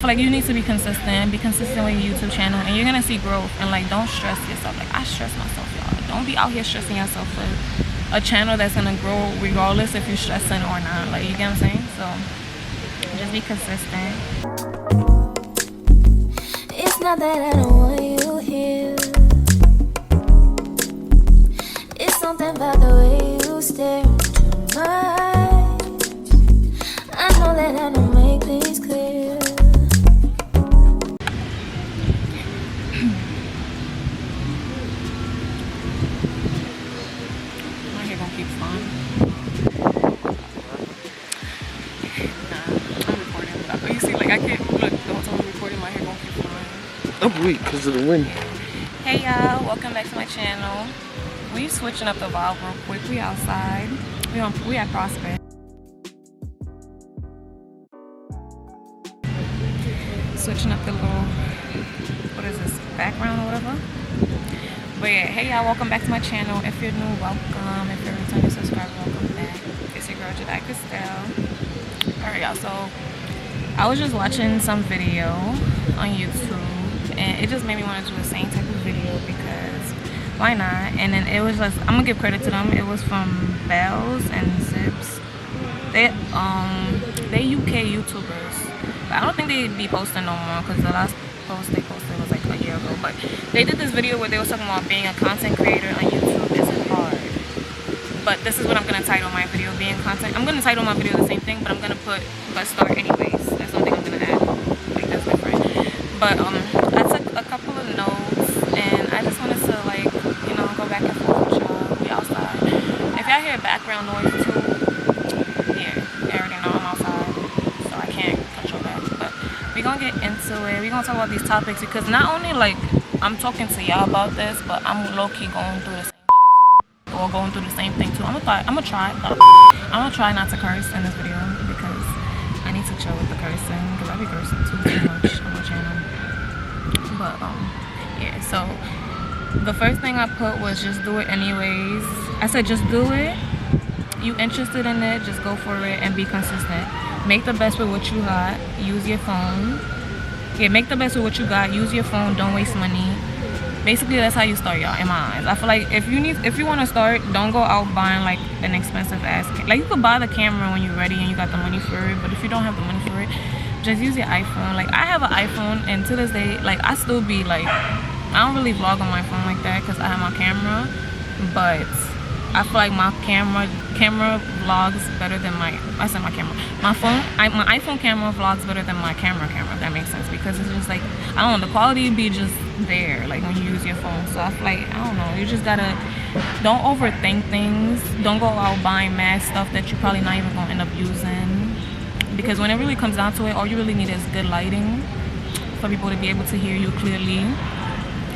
I feel like you need to be consistent with your YouTube channel, and you're gonna see growth. And like, don't stress yourself. Like, I stress myself, y'all. Don't be out here stressing yourself for a channel that's gonna grow regardless if you're stressing or not. Like, you get what I'm saying? So just be consistent. It's not that I don't want you here. It's something about the way you stare into my eyes. I know that I don't make things clear. My hair gonna keep flying. Nah, I'm recording. But you see, like, I can't look the whole time I'm recording. My hair gonna keep flying. I'm weak because of the wind. Hey y'all, welcome back to my channel. We switching up the vibe real quick. We outside. We at Prospect. Switching up the little, what is this, background or whatever. But yeah, hey y'all, welcome back to my channel. If you're new, welcome. If you're a returning subscriber, welcome back. It's your girl Jedi Christelle. Alright y'all, so I was just watching some video on YouTube, and it just made me want to do the same type of video because why not? And then it was just, I'm gonna give credit to them. It was from Bells and Zips. They UK YouTubers. But I don't think they'd be posting no more because the last post they posted was like a year ago. But they did this video where they were talking about being a content creator on YouTube isn't hard. But this is what I'm gonna title my video, being content. I'm gonna title my video the same thing, but I'm gonna put let's start anyways. That's something I'm gonna add. Like, that's different. But I took a couple of notes, and I just wanted to, like, you know, go back and forth with y'all. We outside. If y'all hear background noise too, yeah, you already know I'm outside, so I can't control that. But we're gonna get into it. We're gonna talk about these topics because not only like I'm talking to y'all about this, but I'm low-key going through the same shit too, or going through the same thing too. I'm gonna try not to curse in this video because I need to chill with the cursing because I be cursing too much on my channel. But yeah, so the first thing I put was just do it anyways. I said just do it. You interested in it, just go for it and be consistent. Make the best with what you got. Use your phone. Yeah, make the best with what you got. Use your phone. Don't waste money. Basically, that's how you start, y'all, in my eyes. I feel like if you want to start, don't go out buying like an expensive ass like, you could buy the camera when you're ready and you got the money for it, but if you don't have the money for it, just use your iPhone. Like, I have an iPhone, and to this day, like, I still be like, I don't really vlog on my phone like that because I have my camera, but I feel like my camera vlogs better than my iPhone camera vlogs better than my camera, if that makes sense, because it's just like, I don't know, the quality be just there, like, when you use your phone. So I feel like, I don't know, you just gotta, don't overthink things. Don't go out buying mad stuff that you're probably not even gonna end up using, because when it really comes down to it, all you really need is good lighting for people to be able to hear you clearly,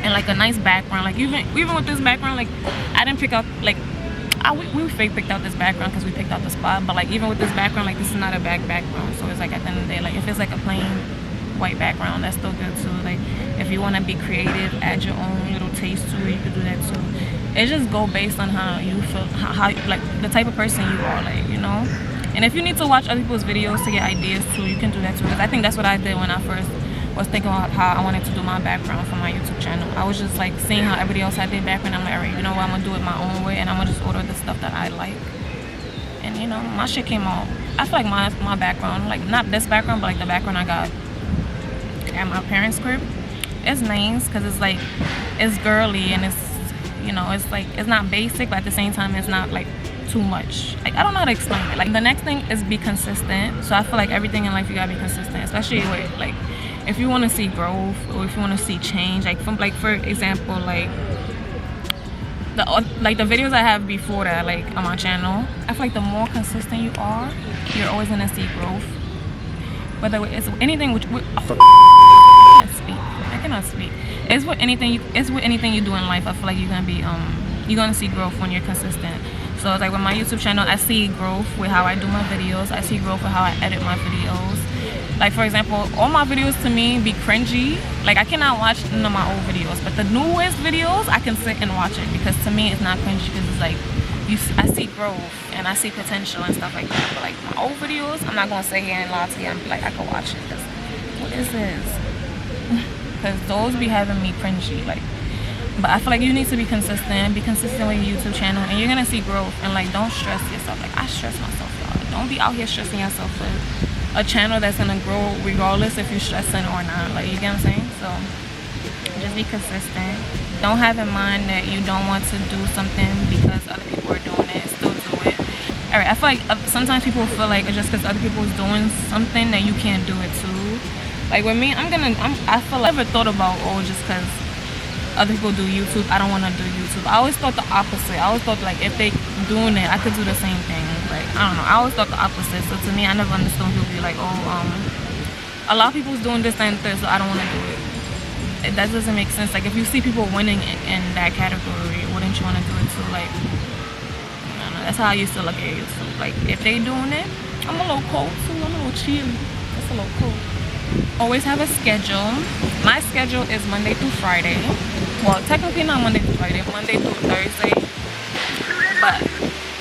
and like a nice background. Like, even with this background, like, I didn't pick out, like, we fake picked out this background because we picked out the spot, but like, even with this background, like, this is not a bad background. So it's like, at the end of the day, like, if it's like a plain white background, that's still good too. Like, if you want to be creative, add your own little taste to it, you could do that too. It just go based on how you feel, how like the type of person you are, like, you know. And if you need to watch other people's videos to get ideas too, you can do that too, because I think that's what I did when I first was thinking about how I wanted to do my background for my YouTube channel. I was just like seeing how everybody else had their background. I'm like, alright, you know what, I'm gonna do it my own way, and I'm gonna just order the stuff that I like. And you know, my shit came out. I feel like my background, like, not this background, but like the background I got at my parents' crib, it's nice because it's like, it's girly, and it's, you know, it's like, it's not basic, but at the same time it's not like too much. Like, I don't know how to explain it. Like, the next thing is be consistent. So I feel like everything in life you gotta be consistent, especially with, like, if you want to see growth or if you want to see change. Like, from, like, for example, like the videos I have before that, like, on my channel, I feel like the more consistent you are, you're always gonna see growth. Whether it's anything which I cannot speak. It's with anything you do in life. I feel like you're gonna see growth when you're consistent. So it's like with my YouTube channel, I see growth with how I do my videos. I see growth with how I edit my videos. Like, for example, all my videos to me be cringy. Like, I cannot watch none of my old videos, but the newest videos I can sit and watch it because to me it's not cringy, because it's like, I see growth and I see potential and stuff like that. But like my old videos, I'm not gonna sit here and lie to you and be like, I can watch it because what is this? Because those be having me cringy, like. But I feel like you need to be consistent with your YouTube channel, and you're gonna see growth. And like, don't stress yourself. Like, I stress myself, y'all. Don't be out here stressing yourself for a channel that's gonna grow regardless if you're stressing or not. Like, you get what I'm saying? So just be consistent. Don't have in mind that you don't want to do something because other people are doing it. Still do it. Alright, I feel like sometimes people feel like just because other people is doing something that you can't do it too. Like with me, I feel like I never thought about, oh, just because other people do YouTube, I don't want to do YouTube. I always thought the opposite. I always thought like if they doing it, I could do the same thing. Like, I don't know. I always thought the opposite. So to me, I never understood people be like, oh, a lot of people's doing this and this, so I don't want to do it. That doesn't make sense. Like, if you see people winning in that category, wouldn't you want to do it too? Like, I don't know. That's how I used to look at YouTube. Like, if they doing it, I'm a little cold too. I'm a little chilly. That's a little cold. Always have a schedule. My schedule is Monday through Friday. Well, technically not Monday through Friday, Monday through Thursday. But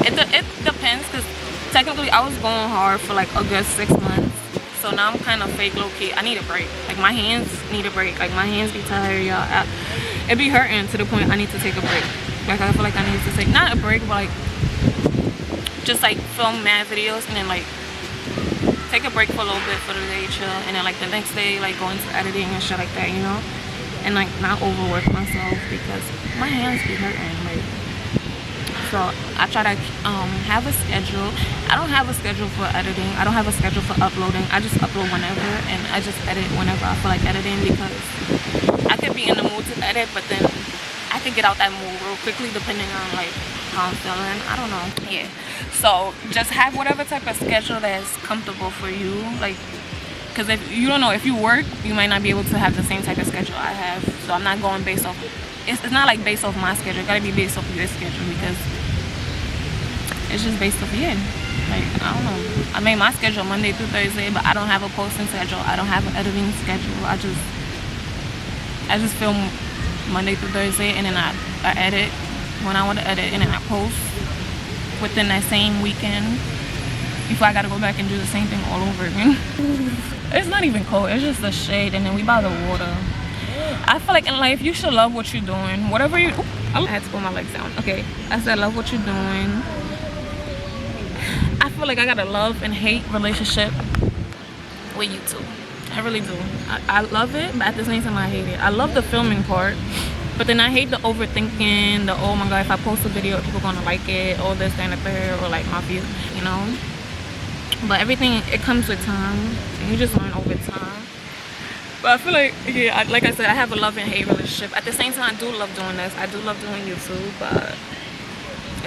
it depends, because technically I was going hard for like a good 6 months. So now I'm kind of fake low-key. I need a break. Like, my hands need a break. Like, my hands be tired, y'all. It be hurting to the point I need to take a break. Like, I feel like I need to take, not a break, but like just like film mad videos and then like take a break for a little bit for the day, chill, and then like the next day like go into editing and shit like that, you know, and like not overwork myself because my hands be hurting. Like, so I try to have a schedule. I don't have a schedule for editing. I don't have a schedule for uploading. I just upload whenever, and I just edit whenever I feel like editing, because I could be in the mood to edit, but then I could get out that mood real quickly depending on like how I'm feeling. I don't know. Yeah. So just have whatever type of schedule that's comfortable for you. Like, because if you don't know, if you work, you might not be able to have the same type of schedule I have. So I'm not going based off. It's not like based off my schedule. It gotta be based off of your schedule, because it's just based off your. Like, I don't know. I made my schedule Monday through Thursday, but I don't have a posting schedule. I don't have an editing schedule. I just film Monday through Thursday, and then I edit when I want to edit, and then I post within that same weekend before I gotta go back and do the same thing all over again. It's not even cold, it's just the shade, and then we by the water. I feel like in life you should love what you're doing. Whatever you, I had to put my legs down. Okay, I said love what you're doing. I feel like I got a love and hate relationship with YouTube. I really do. I love it, but at the same time I hate it. I love the filming part, but then I hate the overthinking, the oh my god, if I post a video, people gonna like it, all this, that, and the third, or like my views, you know. But everything, it comes with time, and you just learn over time. But I feel like, yeah, like I said, I have a love and hate relationship. At the same time, I do love doing this. I do love doing YouTube, but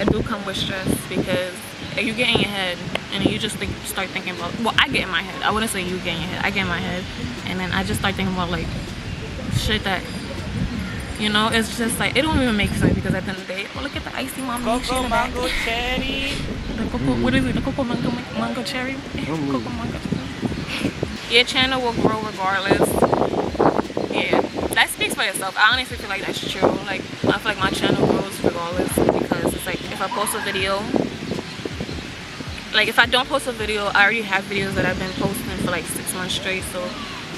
it do come with stress, because you get in your head and you just start thinking about, well, I get in my head. I wouldn't say you get in your head. I get in my head, and then I just start thinking about like shit that, you know, it's just like, it don't even make sense, because at the end of the day, oh, look at the icy mama. Coco mango cherry. The cocoa, what is it? The cocoa mango cherry? Cocoa mango. Your channel will grow regardless. Yeah, that speaks for itself. I honestly feel like that's true. Like, I feel like my channel grows regardless, because it's like, if I post a video, like if I don't post a video, I already have videos that I've been posting for like 6 months straight, so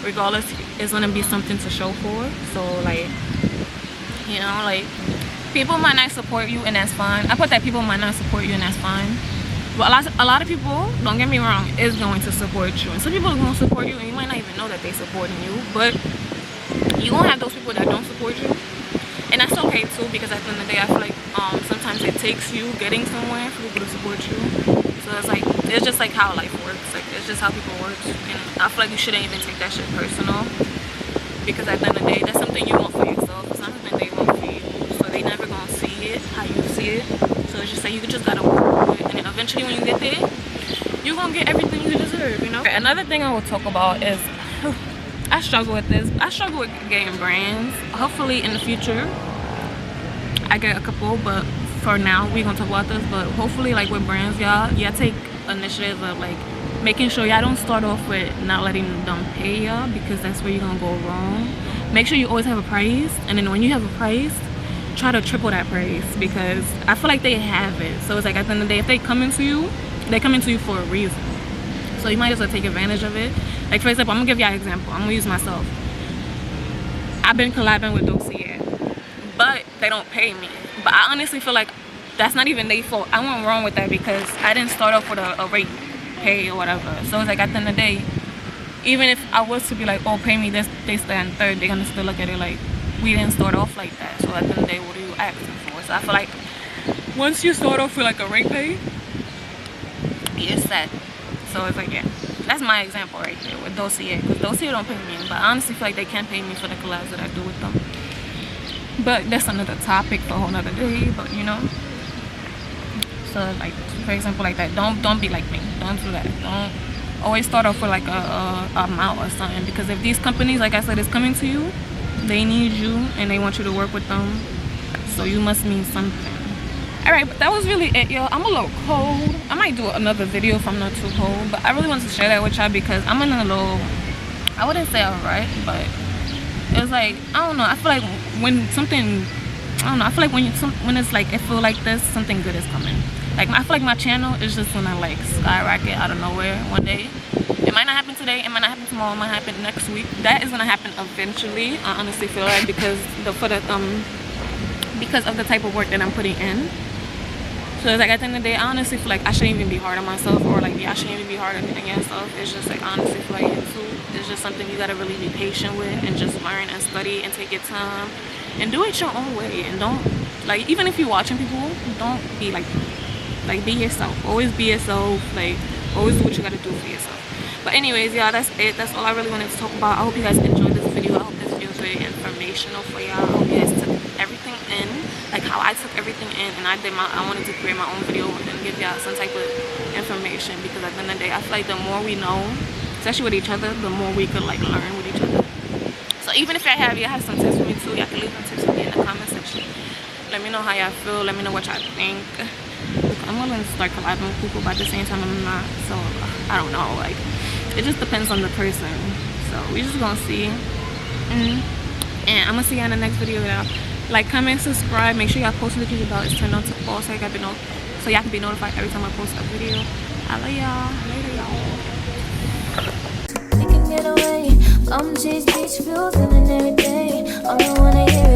regardless, it's gonna be something to show for. So like, you know, like, people might not support you, and that's fine. I put that people might not support you, and that's fine. But a lot of people, don't get me wrong, is going to support you, and some people are going to support you and you might not even know that they're supporting you, but you're going to have those people that don't support you, and that's okay too, because at the end of the day, I feel like sometimes it takes you getting somewhere for people to support you. So it's like, it's just like how life works. Like, it's just how people work, and I feel like you shouldn't even take that shit personal, because at the end of the day, that's something you want for yourself. It's not something they want for you, so they never gonna see it how you see it. So it's just like, you just gotta work with it, and then eventually when you get there, you're gonna get everything you deserve, you know. Another thing I will talk about is, I struggle with this. I struggle with getting brands. Hopefully in the future I get a couple, but for now we're gonna talk about this. But hopefully, like with brands, y'all take initiative of like making sure y'all don't start off with not letting them pay y'all, because that's where you're gonna go wrong. Make sure you always have a price, and then when you have a price, try to triple that price, because I feel like they have it. So it's like, at the end of the day, if they come into you, they come into you for a reason, so you might as well take advantage of it. Like, for example, I'm gonna give y'all an example. I'm gonna use myself. I've been collabing with Dossier, but they don't pay me. But I honestly feel like that's not even their fault. I went wrong with that because I didn't start off with a rate pay or whatever. So it's like, at the end of the day, even if I was to be like, oh, pay me this, they stay on third, they're gonna still look at it like, we didn't start off like that. So at the end of the day, what are you asking for? So I feel like once you start off with like a rate pay, it's set. So it's like, yeah, that's my example right there with Dossier, because Dossier don't pay me, but I honestly feel like they can pay me for the collabs that I do with them. But that's another topic for a whole nother day. But you know, so like, for example, like that, don't be like me. Don't do that. Don't always start off with like a amount or something, because if these companies, like I said, is coming to you, they need you and they want you to work with them, so you must mean something. All right, but that was really it, y'all. I'm a little cold. I might do another video if I'm not too cold, but I really wanted to share that with y'all because I'm in a little, I wouldn't say alright, but it was like, I don't know, I feel like when something, I don't know, I feel like when it's like, it feel like this, something good is coming. Like, I feel like my channel is just gonna like skyrocket out of nowhere one day. It might not happen today, it might not happen tomorrow, it might happen next week. That is gonna happen eventually. I honestly feel like because of the type of work that I'm putting in. So it's like, at the end of the day, I honestly feel like I shouldn't even be hard on myself, or like, yeah, I shouldn't even be hard on yourself. It's just like, I honestly feel like YouTube is just something you gotta really be patient with and just learn and study and take your time and do it your own way. And don't, like, even if you're watching people, don't be like be yourself. Always be yourself. Like, always do what you gotta do for yourself. But anyways, y'all, that's it. That's all I really wanted to talk about. I hope you guys enjoyed this video. I hope this video was very informational for y'all. I hope you guys took everything in, like how I took everything in, and I wanted to create my own video and give y'all some type of information, because at the end of the day, I feel like the more we know, especially with each other, the more we could like learn with each other. So even if y'all have some tips for me too, y'all can leave some tips for me in the comment section. Let me know how y'all feel. Let me know what y'all think. I'm willing to start collabing with people, but at the same time I'm not. So I don't know, like, it just depends on the person. So we just gonna see. And I'm gonna see you in the next video. Like, comment, subscribe, make sure y'all post notification bell is turned on to all, so y'all can be notified every time I post a video. I love y'all. Later, y'all. We can get away, chase beach views, feeling every day. All I wanna hear is